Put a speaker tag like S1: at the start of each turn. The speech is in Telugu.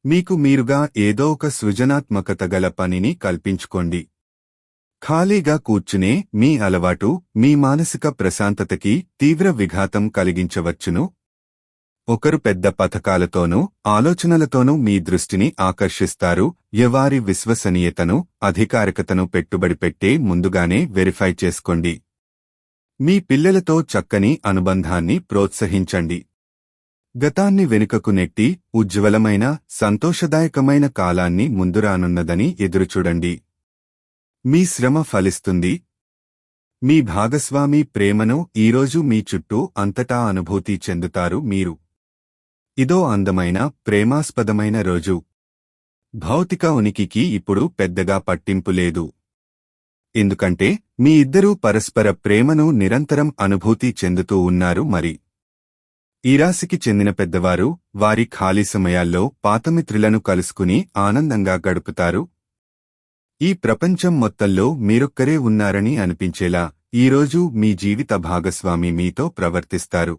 S1: మీకు మీరుగా ఏదో ఒక సృజనాత్మకత గల పనిని కల్పించుకోండి. ఖాళీగా కూర్చునే మీ అలవాటు మీ మానసిక ప్రశాంతతకి తీవ్ర విఘాతం కలిగించవచ్చును. ఒకరు పెద్ద పథకాలతోనూ ఆలోచనలతోనూ మీ దృష్టిని ఆకర్షిస్తారు. వారి విశ్వసనీయతను, అధికారికతను పెట్టుబడి పెట్టే ముందుగానే వెరిఫై చేసుకోండి. మీ పిల్లలతో చక్కని అనుబంధాన్ని ప్రోత్సహించండి. గతాన్ని వెనుకకు నెట్టి ఉజ్వలమైన, సంతోషదాయకమైన కాలాన్ని ముందురానున్నదని ఎదురుచూడండి. మీ శ్రమ ఫలిస్తుంది. మీ భాగస్వామి ప్రేమను ఈరోజు మీ చుట్టూ అంతటా అనుభూతి చెందుతారు మీరు. ఇదో అందమైన, ప్రేమాస్పదమైన రోజు. భౌతిక ఉనికికి ఇప్పుడు పెద్దగా పట్టింపు లేదు. ఎందుకంటే మీ ఇద్దరూ పరస్పర ప్రేమను నిరంతరం అనుభూతి చెందుతూ ఉన్నారు. మరి ఈ రాశికి చెందిన పెద్దవారు వారి ఖాళీ సమయాల్లో పాతమిత్రులను కలుసుకుని ఆనందంగా గడుపుతారు. ఈ ప్రపంచం మొత్తంలో మీరొక్కరే ఉన్నారని అనిపించేలా ఈరోజు మీ జీవిత భాగస్వామి మీతో ప్రవర్తిస్తారు.